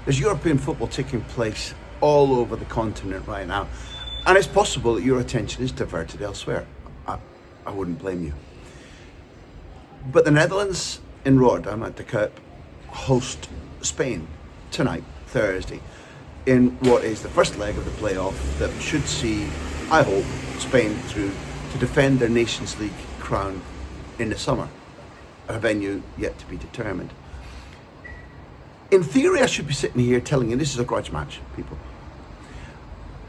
There's European football taking place all over the continent right now, and it's possible that your attention is diverted elsewhere. I wouldn't blame you. But the Netherlands in Rotterdam at the Cup host Spain tonight, Thursday, in what is the first leg of the playoff that should see, I hope, Spain through to defend their Nations League crown in the summer, at a venue yet to be determined. In theory, I should be sitting here telling you this is a grudge match, people.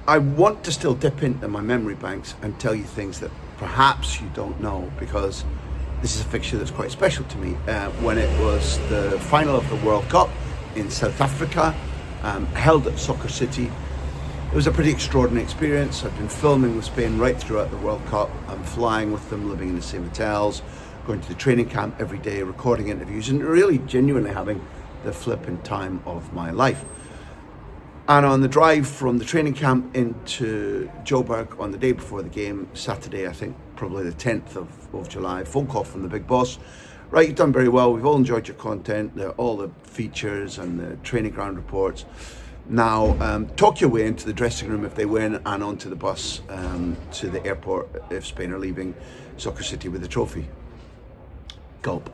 I want to still dip into my memory banks and tell you things that perhaps you don't know, because this is a fixture that's quite special to me. When it was the final of the World Cup in South Africa, held at Soccer City, it was a pretty extraordinary experience. I've been filming with Spain right throughout the World Cup. I'm flying with them, living in the same hotels, going to the training camp every day, recording interviews, and really genuinely having the flipping time of my life. And on the drive from the training camp into Joburg on the day before the game, Saturday, I think probably the 10th of July, phone call from the big boss. Right, you've done very well. We've all enjoyed your content, all the features and the training ground reports. Now, talk your way into the dressing room if they win, and onto the bus to the airport if Spain are leaving Soccer City with the trophy. Gulp.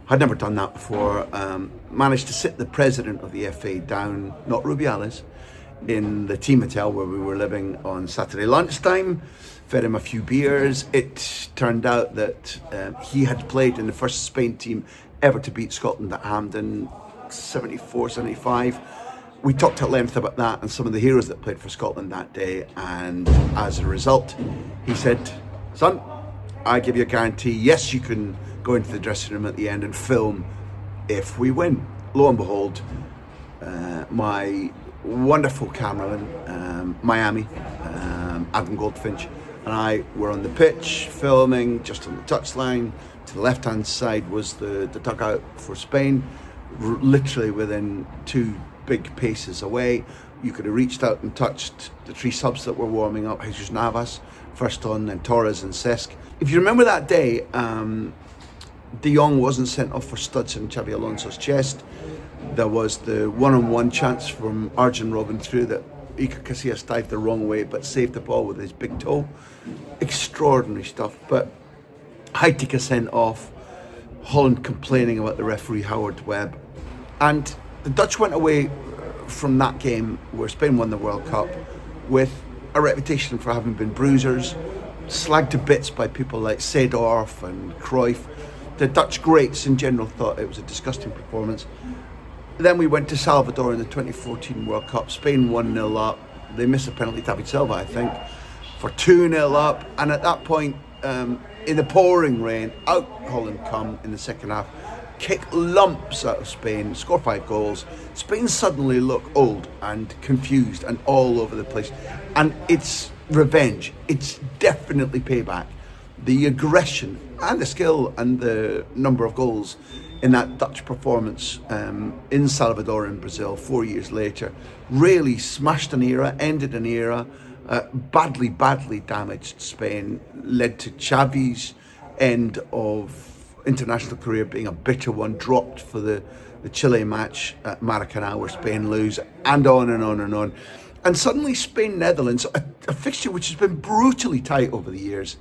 I'd never done that before. Managed to sit the president of the FA down, not Rubiales, in the team hotel where we were living on Saturday lunchtime. Fed him a few beers. It turned out that he had played in the first Spain team ever to beat Scotland at Hampden, 74, 75. We talked at length about that and some of the heroes that played for Scotland that day. And as a result, he said, son, I give you a guarantee, yes, you can go into the dressing room at the end and film if we win. Lo and behold, my wonderful cameraman, Miami, Adam Goldfinch, and I were on the pitch filming just on the touchline. To the left-hand side was the dugout for Spain, literally within 2 big paces away. You could have reached out and touched the 3 subs that were warming up, Jesus Navas, first on, then Torres and Cesc. If you remember that day, De Jong wasn't sent off for studs in Xabi Alonso's chest. There was the one-on-one chance from Arjen Robben through that Iker Casillas dived the wrong way but saved the ball with his big toe. Extraordinary stuff. But Heitinga sent off, Holland complaining about the referee Howard Webb, and the Dutch went away from that game where Spain won the World Cup with a reputation for having been bruisers, slagged to bits by people like Seedorf and Cruyff. The Dutch greats in general thought it was a disgusting performance. Then we went to Salvador in the 2014 World Cup. Spain 1-0 up. They missed a penalty, David Silva, I think, for 2-0 up. And at that point, in the pouring rain, out Holland come in the second half, kick lumps out of Spain, score 5 goals. Spain suddenly look old and confused and all over the place. And it's revenge. It's definitely payback. The aggression and the skill and the number of goals in that Dutch performance in Salvador in Brazil 4 years later really smashed an era, ended an era, badly damaged Spain, led to Xavi's end of international career being a bitter one, dropped for the Chile match at Maracanã where Spain lose, and on and on and on. And suddenly Spain-Netherlands, a fixture which has been brutally tight over the years,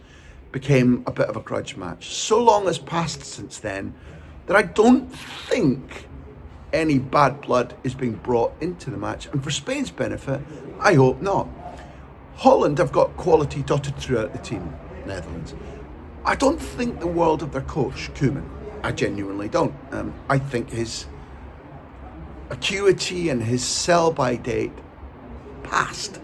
became a bit of a grudge match. So long has passed since then that I don't think any bad blood is being brought into the match. And for Spain's benefit, I hope not. Holland have got quality dotted throughout the team, Netherlands. I don't think the world of their coach, Koeman. I genuinely don't. I think his acuity and his sell-by date passed.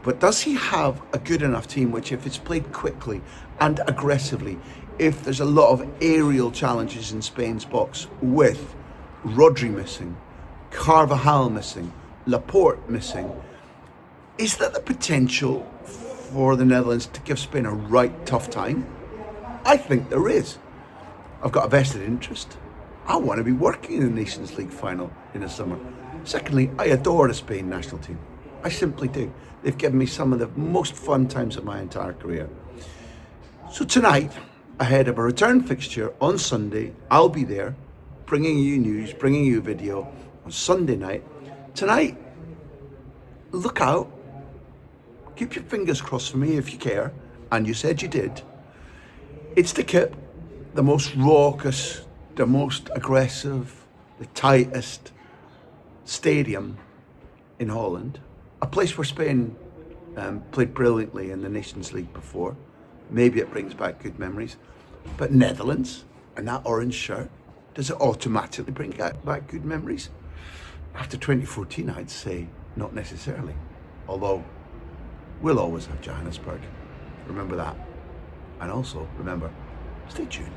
But does he have a good enough team which, if it's played quickly and aggressively, if there's a lot of aerial challenges in Spain's box with Rodri missing, Carvajal missing, Laporte missing, is that the potential for the Netherlands to give Spain a right tough time? I think there is. I've got a vested interest. I want to be working in the Nations League final in the summer. Secondly, I adore the Spain national team. I simply do. They've given me some of the most fun times of my entire career. So tonight, ahead of a return fixture on Sunday, I'll be there, bringing you news, bringing you video, on Sunday night. Tonight, look out. Keep your fingers crossed for me if you care, and you said you did. It's the Kip, the most raucous, the most aggressive, the tightest stadium in Holland. A place where Spain played brilliantly in the Nations League before. Maybe it brings back good memories. But Netherlands and that orange shirt, does it automatically bring back good memories? After 2014, I'd say not necessarily. Although, we'll always have Johannesburg. Remember that. And also, remember, stay tuned.